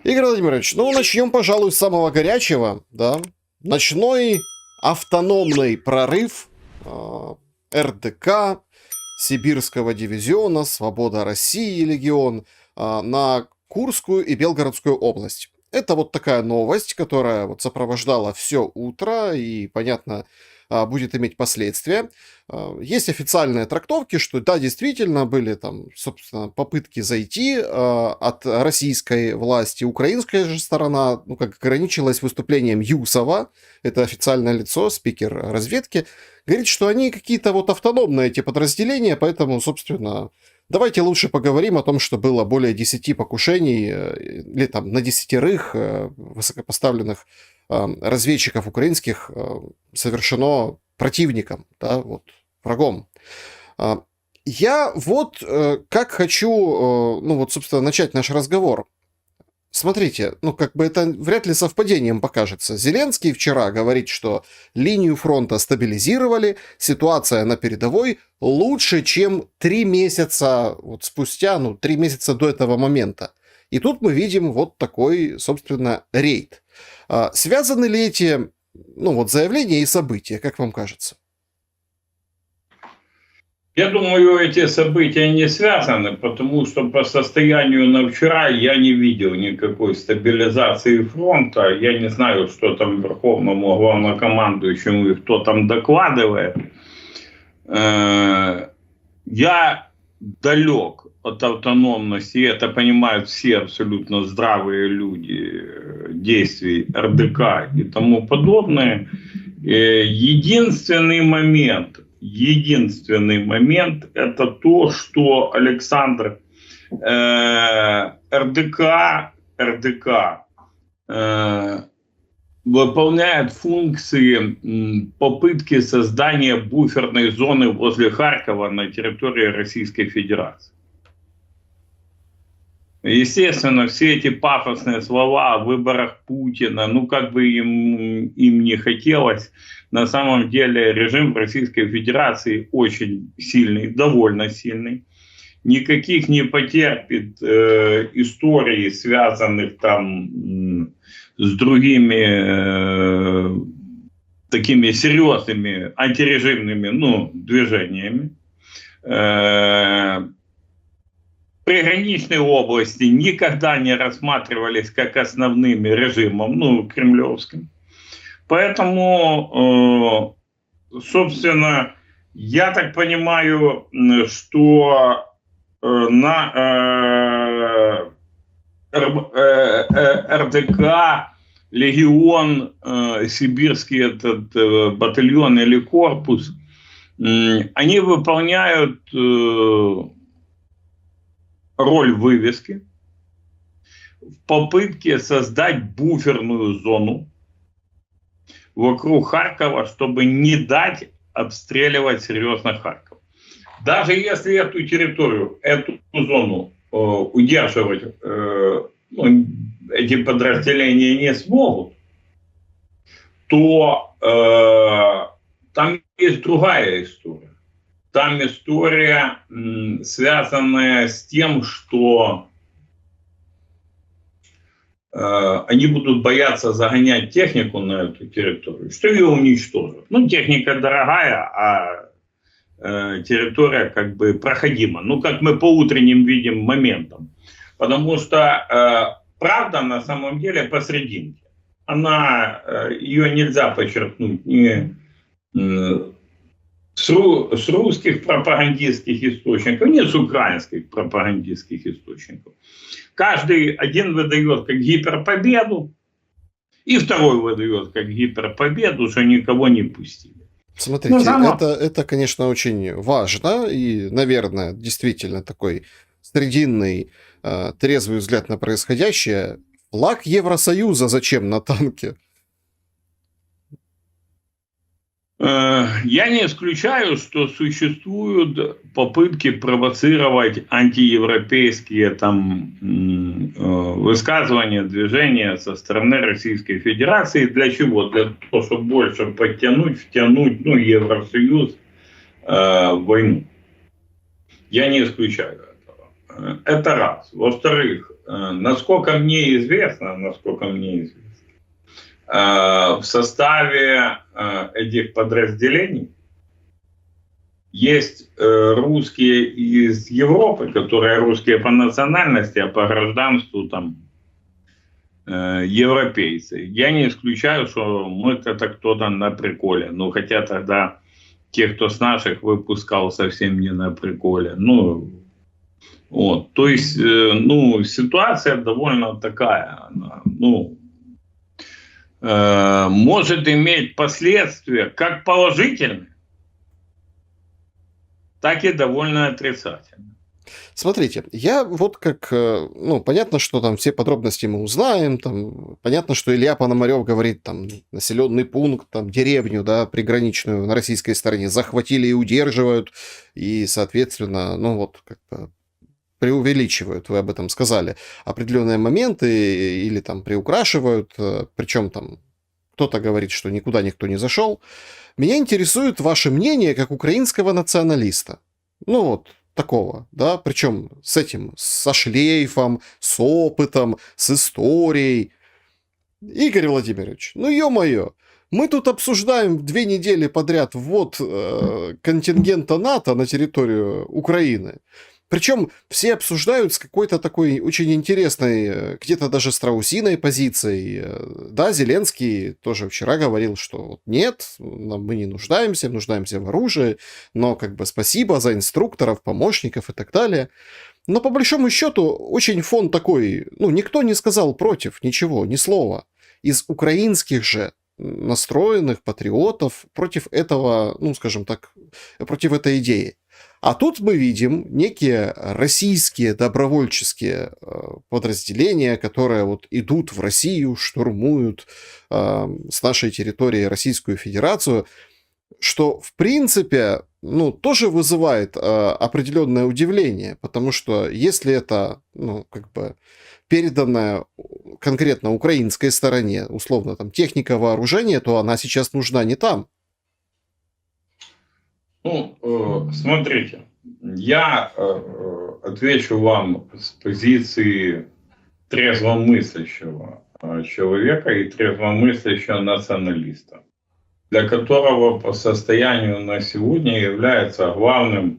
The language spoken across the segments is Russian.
Игорь Владимирович, ну начнем, пожалуй, с самого горячего, да. Ночной автономный прорыв РДК, Сибирского дивизиона, Свобода России легион на Курскую и Белгородскую область. Это вот такая новость, которая вот сопровождала все утро и, понятно, будет иметь последствия. Есть официальные трактовки, что да, действительно были там, собственно, попытки зайти от российской власти. Украинская же сторона, ну, как ограничилась выступлением Юсова, это официальное лицо, спикер разведки, говорит, что они какие-то вот автономные эти подразделения, поэтому, собственно, давайте лучше поговорим о том, что было более 10 покушений или там на 10 высокопоставленных разведчиков украинских совершено противником, да, вот, врагом. Я вот как хочу, ну вот, собственно, начать наш разговор. Смотрите, ну как бы это вряд ли совпадением покажется. Зеленский вчера говорит, что линию фронта стабилизировали, ситуация на передовой лучше, чем 3 месяца вот спустя, ну 3 месяца до этого момента. И тут мы видим вот такой, собственно, рейд. Связаны ли эти, ну вот, заявления и события, как вам кажется? Я думаю, эти события не связаны, потому что по состоянию на вчера я не видел никакой стабилизации фронта. Я не знаю, что там верховному главнокомандующему и кто там докладывает. Я далек от автономности, и это понимают все абсолютно здравые люди, действий РДК и тому подобное. Единственный момент это то, что Александр РДК выполняет функции попытки создания буферной зоны возле Харькова на территории Российской Федерации. Естественно, все эти пафосные слова о выборах Путина, ну как бы им не хотелось, на самом деле режим в Российской Федерации очень сильный, довольно сильный. Никаких не потерпит историй, связанных там с другими такими серьезными антирежимными движениями. Приграничные области никогда не рассматривались как основными режимом, кремлевским. Поэтому, собственно, я так понимаю, что на РДК, легион, сибирский этот батальон или корпус, они выполняют роль вывески в попытке создать буферную зону вокруг Харькова, чтобы не дать обстреливать серьезно Харьков. Даже если эту территорию, эту зону удерживать эти подразделения не смогут, то там есть другая история. Там история, связанная с тем, что они будут бояться загонять технику на эту территорию, что ее уничтожат. Техника дорогая, а территория как бы проходима. Как мы по утренним видим моментам. Потому что правда на самом деле посрединке. Ее нельзя подчеркнуть ни с русских пропагандистских источников, ни с украинских пропагандистских источников. Каждый один выдает как гиперпобеду, и второй выдает как гиперпобеду, что никого не пустили. Смотрите, это, конечно, очень важно и, наверное, действительно такой срединный, трезвый взгляд на происходящее. Флаг Евросоюза зачем на танке? Я не исключаю, что существуют попытки провоцировать антиевропейские высказывания, движения со стороны Российской Федерации. Для чего? Для того, чтобы больше подтянуть, втянуть Евросоюз в войну. Я не исключаю этого. Это раз. Во-вторых, насколько мне известно, в составе этих подразделений есть русские из Европы, которые русские по национальности, а по гражданству там европейцы. Я не исключаю, что это кто-то на приколе. Ну, хотя тогда те, кто с наших выпускал, совсем не на приколе. Ну, вот. То есть, ну, ситуация довольно такая. Она, ну, может иметь последствия как положительные, так и довольно отрицательные. Смотрите, я вот как, ну, понятно, что там все подробности мы узнаем, там, понятно, что Илья Пономарев говорит, там, населенный пункт, там, деревню, да, приграничную на российской стороне захватили и удерживают, и, соответственно, ну, вот, как-то преувеличивают, вы об этом сказали, определенные моменты или там приукрашивают, причем там кто-то говорит, что никуда никто не зашел. Меня интересует ваше мнение как украинского националиста. Ну вот, такого, да, причем с этим, со шлейфом, с опытом, с историей. Игорь Владимирович, ну ё-моё, мы тут обсуждаем 2 недели подряд ввод контингента НАТО на территорию Украины. Причем все обсуждают с какой-то такой очень интересной, где-то даже страусиной позицией. Да, Зеленский тоже вчера говорил, что вот нет, мы не нуждаемся в оружии, но как бы спасибо за инструкторов, помощников и так далее. Но по большому счету очень фон такой, ну, никто не сказал против ничего, ни слова. Из украинских же настроенных патриотов против этого, ну, скажем так, против этой идеи. А тут мы видим некие российские добровольческие подразделения, которые вот идут в Россию, штурмуют с нашей территории Российскую Федерацию, что, в принципе, ну, тоже вызывает определенное удивление, потому что если это, ну, как бы переданная конкретно украинской стороне, условно, там, техника вооружения, то она сейчас нужна не там. Ну, смотрите, я отвечу вам с позиции трезвомыслящего человека и трезвомыслящего националиста, для которого по состоянию на сегодня является главным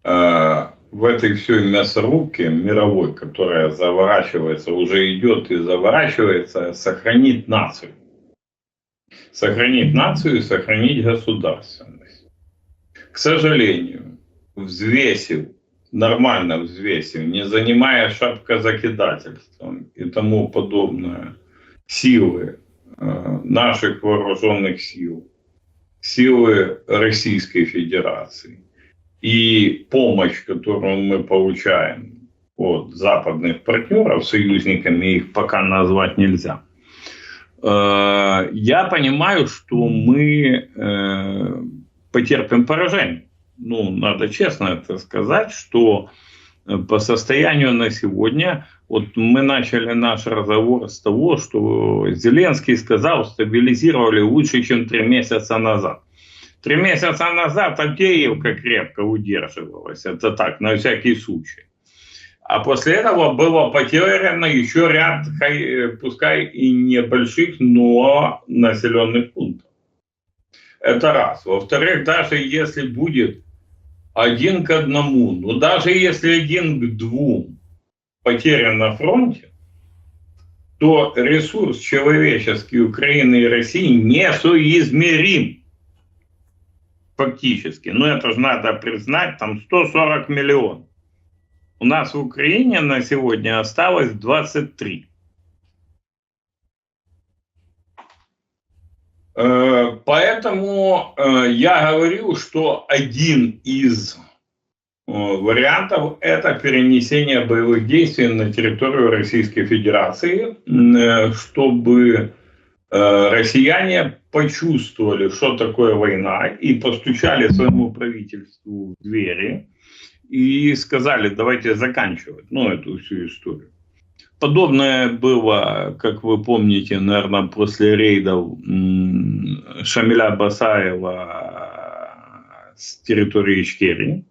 в этой всей мясорубке мировой, которая заворачивается, уже идет и заворачивается, сохранить нацию. Сохранить нацию и сохранить государственность. К сожалению, нормально взвесив, не занимая шапкозакидательством и тому подобное, силы наших вооруженных сил, силы Российской Федерации и помощь, которую мы получаем от западных партнеров, союзниками их пока назвать нельзя, я понимаю, что мы потерпим поражение. Ну, надо честно это сказать, что по состоянию на сегодня, вот мы начали наш разговор с того, что Зеленский сказал, стабилизировали лучше, чем 3 месяца назад. 3 месяца назад Авдеевка крепко удерживалась, это так, на всякий случай. А после этого было потеряно еще ряд, пускай и небольших, но населенных пунктов. Это раз. Во-вторых, даже если будет 1 к 1, ну даже если 1 к 2 потерян на фронте, то ресурс человеческий Украины и России несоизмерим. Фактически. Ну это же надо признать, там 140 миллионов. У нас в Украине на сегодня осталось 23. Поэтому я говорю, что один из вариантов – это перенесение боевых действий на территорию Российской Федерации, чтобы россияне почувствовали, что такое война, и постучали своему правительству в двери и сказали, давайте заканчивать, ну, эту всю историю. Подобное было, как вы помните, наверное, после рейдов Шамиля Басаева с территории Ичкерии,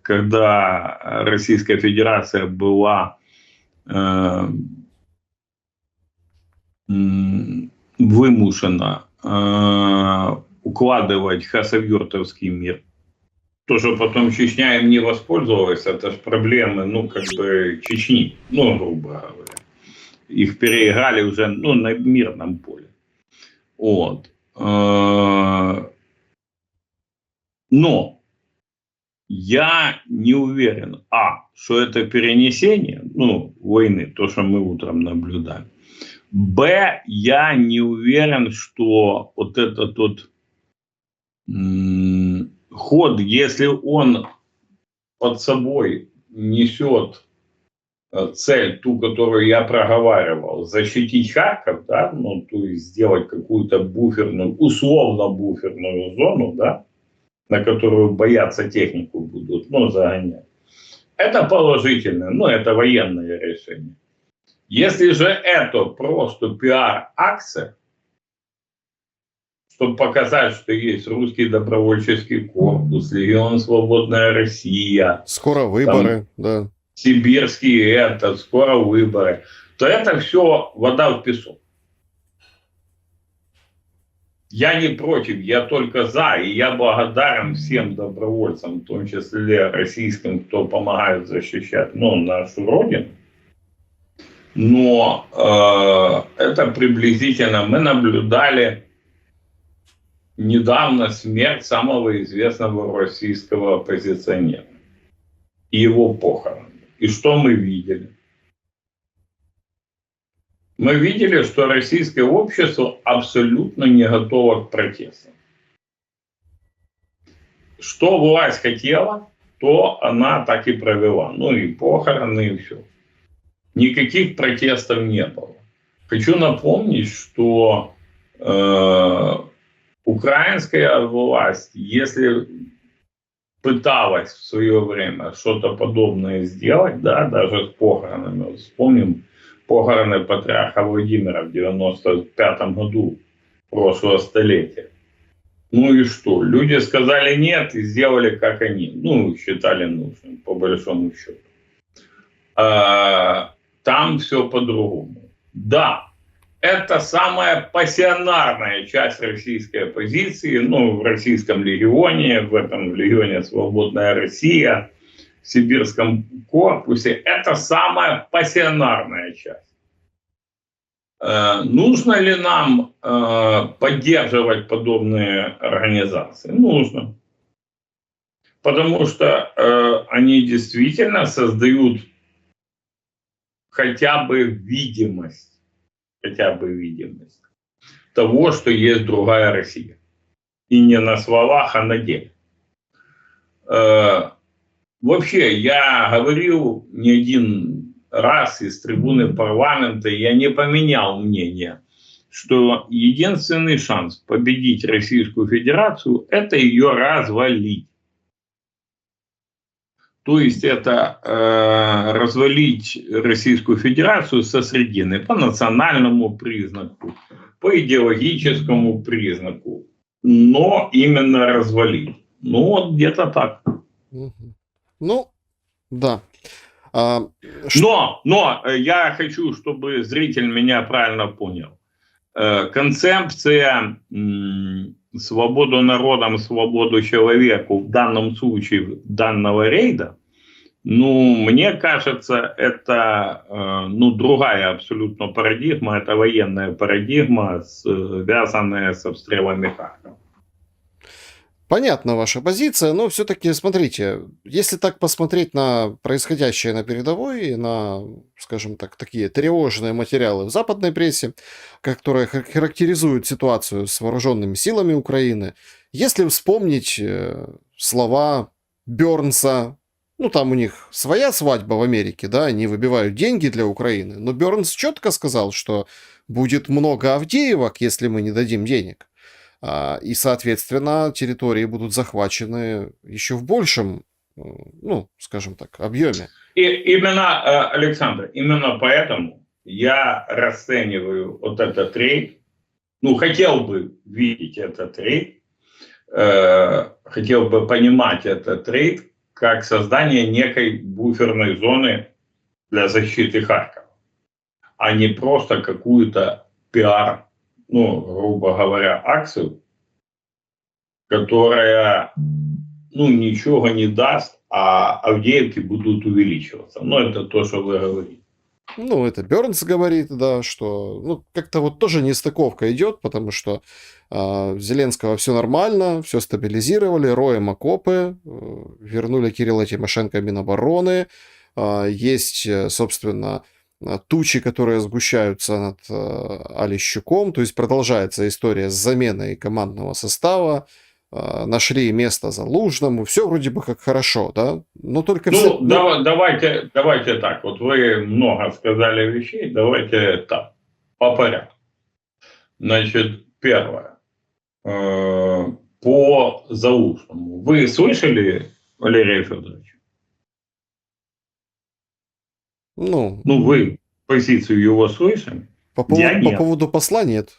когда Российская Федерация была вымушенно укладывать хасавюртовский мир. То, что потом Чечня им не воспользовалась, это же проблемы, ну, как бы, Чечни, ну, грубо говоря. Их переиграли уже, ну, на мирном поле. Вот. Но я не уверен, что это перенесение, ну, войны, то, что мы утром наблюдали. Я не уверен, что вот этот вот ход, если он под собой несет цель, ту, которую я проговаривал, защитить Харьков, да, ну, то есть сделать какую-то буферную, условно буферную зону, да, на которую бояться технику будут, ну, загонять. Это положительное, ну, это военное решение. Если же это просто пиар-акция, чтобы показать, что есть русский добровольческий корпус, Легион Свободная Россия. Скоро выборы, да. Сибирский скоро выборы. То это все вода в песок. Я не против, я только за, и я благодарен всем добровольцам, в том числе российским, кто помогает защищать, ну, нашу родину. Но это приблизительно мы наблюдали недавно смерть самого известного российского оппозиционера и его похороны. И что мы видели? Мы видели, что российское общество абсолютно не готово к протестам. Что власть хотела, то она так и провела. Ну и похороны, и все. Никаких протестов не было. Хочу напомнить, что украинская власть, если пыталась в свое время что-то подобное сделать, да, даже с похоронами. Вот вспомним похороны патриарха Владимира в 95 году прошлого столетия. Ну и что? Люди сказали нет и сделали, как они. Ну, считали нужным, по большому счету. Там все по-другому. Да, это самая пассионарная часть российской оппозиции, ну, в российском легионе, в этом легионе «Свободная Россия», в сибирском корпусе. Это самая пассионарная часть. Нужно ли нам поддерживать подобные организации? Нужно. Потому что они действительно создают хотя бы видимость того, что есть другая Россия. И не на словах, а на деле. Вообще, я говорил не один раз из трибуны парламента, я не поменял мнение, что единственный шанс победить Российскую Федерацию – это ее развалить. То есть это развалить Российскую Федерацию со средины по национальному признаку, по идеологическому признаку, но именно развалить. Ну вот где-то так. Ну, да. Но я хочу, чтобы зритель меня правильно понял. Концепция свободу народам, свободу человеку в данном случае данного рейда, ну, мне кажется, это другая абсолютно парадигма, это военная парадигма, связанная с обстрелами Харькова. Понятна ваша позиция, но все-таки, смотрите, если так посмотреть на происходящее на передовой, на, скажем так, такие тревожные материалы в западной прессе, которые характеризуют ситуацию с вооруженными силами Украины, если вспомнить слова Бёрнса, ну там у них своя свадьба в Америке, да, они выбивают деньги для Украины, но Бёрнс четко сказал, что будет много Авдеевок, если мы не дадим денег. И, соответственно, территории будут захвачены еще в большем, ну, скажем так, объеме. И именно, Александр, именно поэтому я расцениваю вот этот рейд, ну, хотел бы видеть этот рейд, хотел бы понимать этот рейд как создание некой буферной зоны для защиты Харькова, а не просто какую-то пиар, ну, грубо говоря, акцию, которая, ну, ничего не даст, а Авдеевки будут увеличиваться. Ну, это то, что вы говорите. Ну, это Бернс говорит, да, что ну, как-то вот тоже нестыковка идет, потому что Зеленского все нормально, все стабилизировали, роем окопы, вернули Кирилла Тимошенко Минобороны, есть, собственно, тучи, которые сгущаются над Алищуком, то есть продолжается история с заменой командного состава, нашли место Залужному, все вроде бы как хорошо, да, но только Ну, давайте так, вот вы много сказали вещей, давайте так, по порядку. Значит, первое, по Залужному. Вы слышали Валерия Федоровича? ну, Ну, вы позицию его слышали? по Я поводу, по нет. поводу посла нет.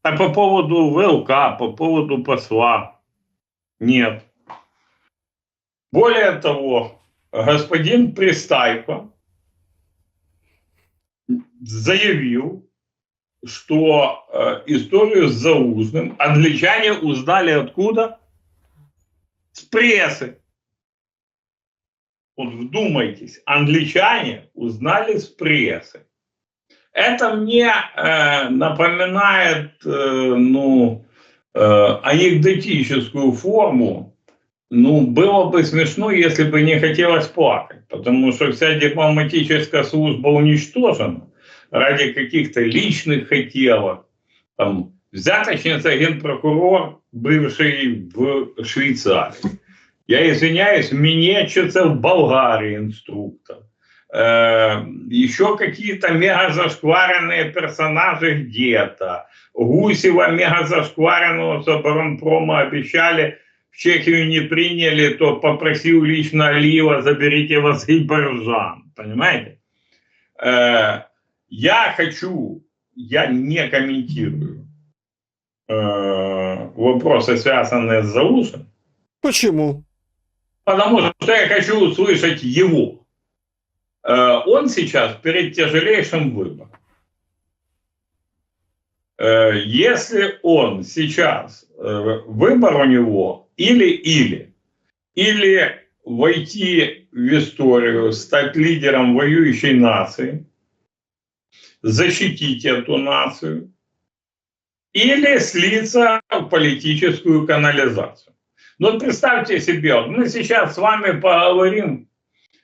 А по поводу ВЛК, по поводу посла нет. Более того, господин Пристайко заявил, что историю с Залужным англичане узнали откуда? С прессы. Вот вдумайтесь, англичане узнали с прессы. Это мне напоминает анекдотическую форму. Ну, было бы смешно, если бы не хотелось плакать, потому что вся дипломатическая служба уничтожена ради каких-то личных хотелок. Там, взяточница, генпрокурор, бывший в Швейцарии. Я извиняюсь, минетчица в Болгарии инструктор. Еще какие-то мега зашкваренные персонажи где-то. Гусева мега зашкваренного с оборонпрома обещали, в Чехию не приняли, то попросил лично Алиева, заберите Азербайджан. Понимаете? Я не комментирую вопросы, связанные с Залужным. Почему? Потому что я хочу услышать его. Он сейчас перед тяжелейшим выбором. Если он сейчас, выбор у него или войти в историю, стать лидером воюющей нации, защитить эту нацию, или слиться в политическую канализацию. Ну, представьте себе, мы сейчас с вами поговорим,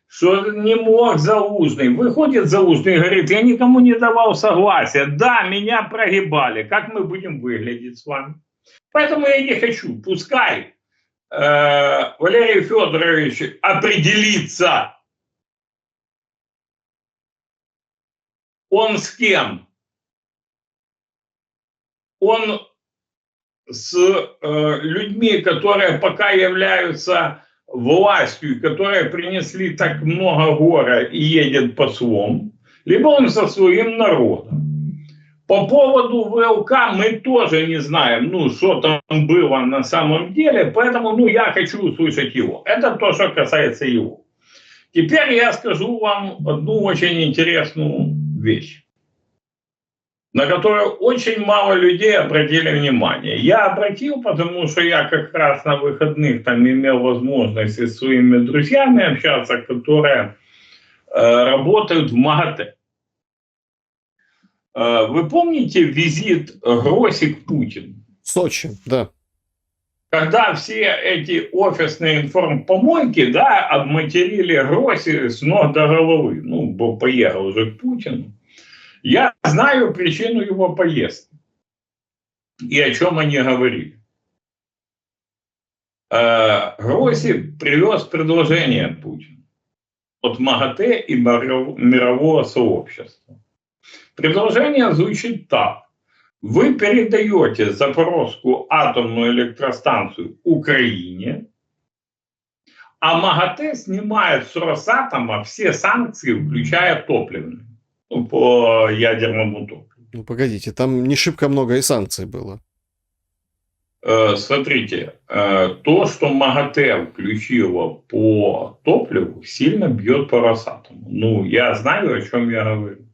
что не мог Залужный. Выходит Залужный и говорит, я никому не давал согласия. Да, меня прогибали. Как мы будем выглядеть с вами? Поэтому я не хочу. Пускай Валерий Федорович определится, он с кем? Он с людьми, которые пока являются властью, которые принесли так много горя и едет послом, либо он со своим народом. По поводу ВЛК мы тоже не знаем, что там было на самом деле, поэтому, я хочу услышать его. Это то, что касается его. Теперь я скажу вам одну очень интересную вещь, на которую очень мало людей обратили внимание. Я обратил, потому что я как раз на выходных там имел возможность с своими друзьями общаться, которые работают в МАГАТЭ. Вы помните визит Гроси к Путину? В Сочи, да. Когда все эти офисные информпомойки, обматерили Гроси с ног до головы, поехал уже к Путину. Я знаю причину его поездки и о чем они говорили. Гроси привез предложение Путину от МАГАТЭ и мирового сообщества. Предложение звучит так. Вы передаете Запорожскую атомную электростанцию Украине, а МАГАТЭ снимает с Росатома все санкции, включая топливные. По ядерному топливу. Погодите, там не шибко много и санкций было. Смотрите, то, что МАГАТЭ включило по топливу, сильно бьет по Росатому. Ну, я знаю, о чем я говорю.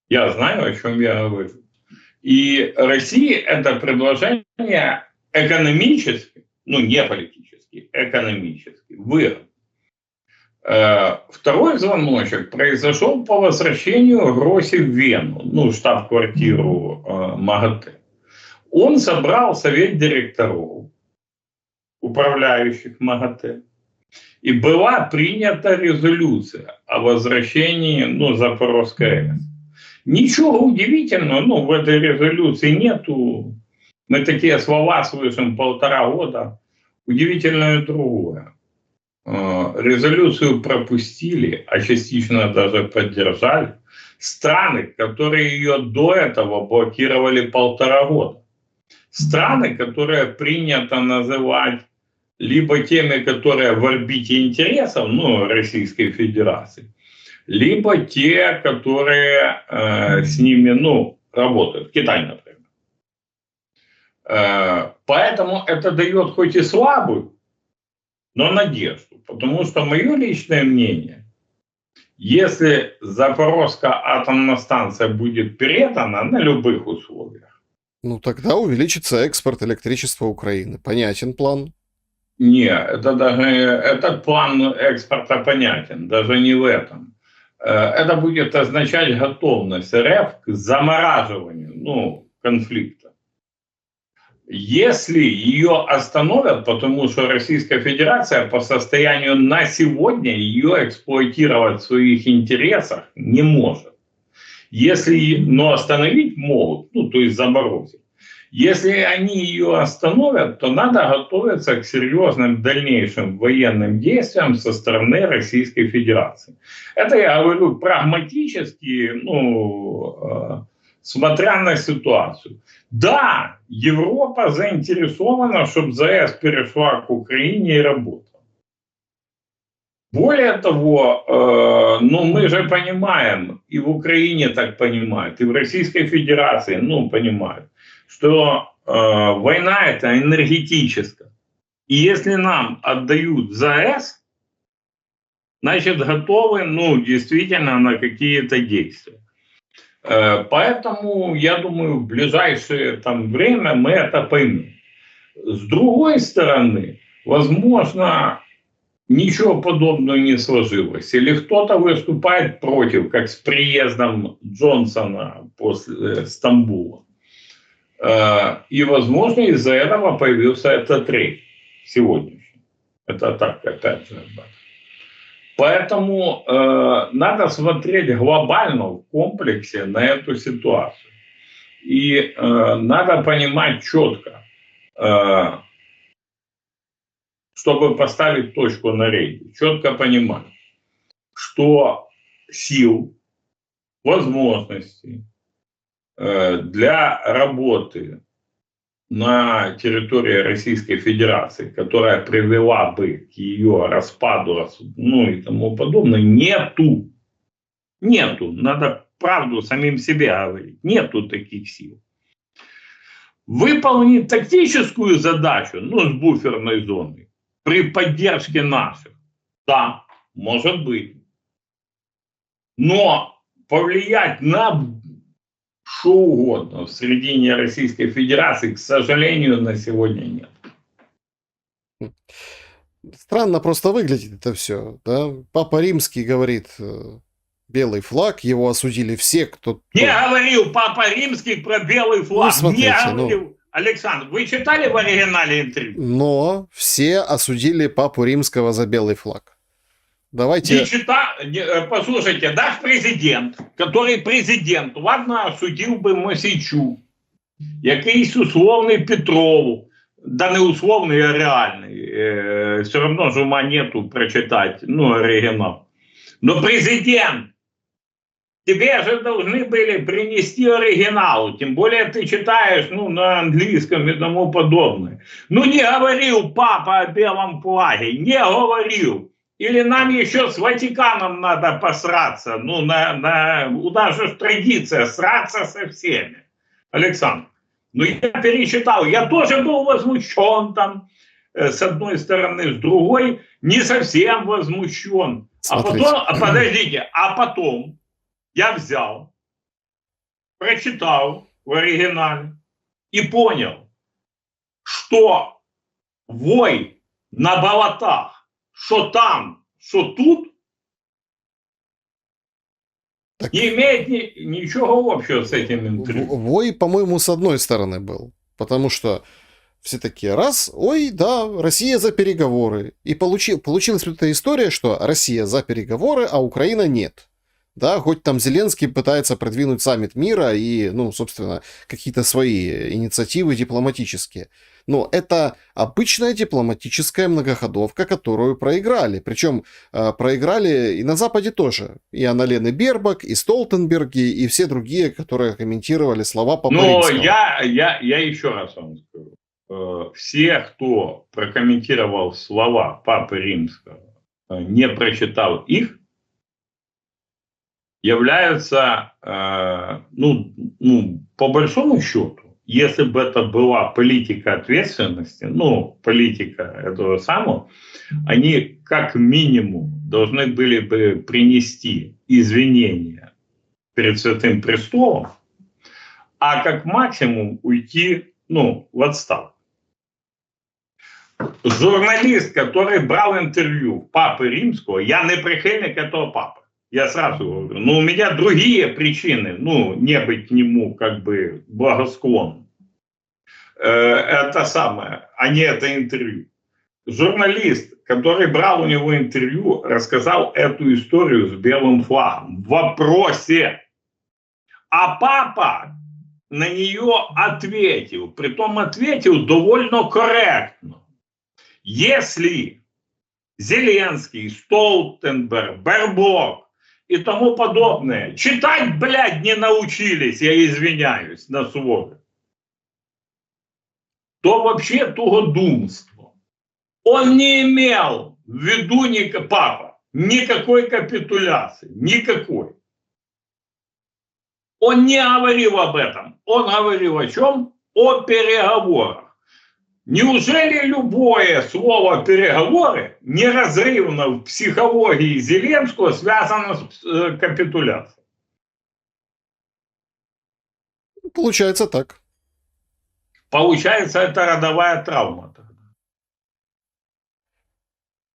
Я знаю, о чем я говорю. И России это предложение экономически, ну не политически, экономически выгодно. Второй звоночек произошел по возвращению Гроси в Вену, ну, штаб-квартиру МАГАТЭ. Он собрал совет директоров, управляющих МАГАТЭ, и была принята резолюция о возвращении, ну, Запорожской АЭС. Ничего удивительного, ну, в этой резолюции нету. Мы такие слова слышим 1,5 года. Удивительное другое. Резолюцию пропустили, а частично даже поддержали страны, которые ее до этого блокировали 1,5 года. Страны, которые принято называть либо теми, которые в орбите интересов, ну, Российской Федерации, либо те, которые с ними, ну, работают. Китай, например. Поэтому это дает хоть и слабую, но надежду. Потому что мое личное мнение, если Запорожская атомная станция будет передана на любых условиях. Ну, тогда увеличится экспорт электричества Украины. Понятен план. Не, это даже, этот план экспорта понятен, даже не в этом. Это будет означать готовность РФ к замораживанию, ну, конфликта. Если ее остановят, потому что Российская Федерация по состоянию на сегодня ее эксплуатировать в своих интересах не может. Если, но остановить могут, ну, то есть заморозить. Если они ее остановят, то надо готовиться к серьезным дальнейшим военным действиям со стороны Российской Федерации. Это я говорю прагматически, ну, смотря на ситуацию. Да, Европа заинтересована, чтобы ЗАЭС перешла к Украине и работала. Более того, ну, мы же понимаем, и в Украине так понимают, и в Российской Федерации, ну, понимают, что война это энергетическая. И если нам отдают ЗАЭС, значит готовы, ну, действительно на какие-то действия. Поэтому, я думаю, в ближайшее там время мы это поймем. С другой стороны, возможно, ничего подобного не сложилось. Или кто-то выступает против, как с приездом Джонсона после Стамбула. И, возможно, из-за этого появился этот рейд сегодняшний. Это так, опять же. Поэтому надо смотреть глобально в комплексе на эту ситуацию. И надо понимать четко, чтобы поставить точку на рейде, четко понимать, что сил, возможностей для работы на территории Российской Федерации, которая привела бы к ее распаду, ну и тому подобное, нету. Нету. Надо правду самим себе говорить. Нету таких сил. Выполнить тактическую задачу, ну, с буферной зоной, при поддержке наших, да, может быть. Но повлиять на что угодно в середине Российской Федерации, к сожалению, на сегодня нет. Странно просто выглядит это все, да? Папа Римский говорит, белый флаг, его осудили все, кто... Не говорил Папа Римский про белый флаг, ну, смотрите, не говорил. Ну... Александр, вы читали в оригинале интервью? Но все осудили Папу Римского за белый флаг. Давайте... Послушайте, наш президент, который президент, ладно, осудив би Мосійчук, якийсь условний Петров, да не условний, а реальний, все равно же ума нету прочитать, ну, оригинал. Но президент, тебе же должны были принести оригинал, тем более ты читаешь, ну, на английском и тому подобное. Ну, не говорил папа о белом флаге, не говорил. Или нам еще с Ватиканом надо посраться? Ну, у нас же традиция сраться со всеми. Александр, Но я перечитал, я тоже был возмущен там, с одной стороны, с другой не совсем возмущен. Смотрите. Подождите, а потом я взял, прочитал в оригинале и понял, что вой на болотах, что там, что тут, Так, не имеет ничего общего с этим интервью. вой, по-моему, с одной стороны был. Потому что все такие, раз, ой, да, Россия за переговоры. И получилась вот эта история, что Россия за переговоры, а Украина нет. Да, хоть там Зеленский пытается продвинуть саммит мира и, ну, собственно, какие-то свои инициативы дипломатические. Но это обычная дипломатическая многоходовка, которую проиграли. Причем проиграли и на Западе тоже. И Анналены Бербак, и Столтенберги, и все другие, которые комментировали слова Папы Но Римского. я еще раз вам скажу. Все, кто прокомментировал слова Папы Римского, не прочитал их, являются, по большому счету, если бы это была политика ответственности, политика этого самого, они как минимум должны были бы принести извинения перед Святым Престолом, а как максимум уйти, в отставку. Журналист, который брал интервью Папы Римского, я не прихильник этого папы. Я сразу говорю, у меня другие причины, не быть к нему как бы благосклонным. Это самое, а не это интервью. Журналист, который брал у него интервью, рассказал эту историю с белым флагом в вопросе. А папа на нее ответил, притом ответил довольно корректно. Если Зеленский, Столтенберг, Бербок и тому подобное читать, блядь, не научились, я извиняюсь на слове, то вообще тугодумство. Он не имел в виду, папа, никакой капитуляции, никакой. Он не говорил об этом. Он говорил о чем? О переговорах. Неужели любое слово «переговоры» неразрывно в психологии Зеленского связано с капитуляцией? Получается так. Получается, это родовая травма.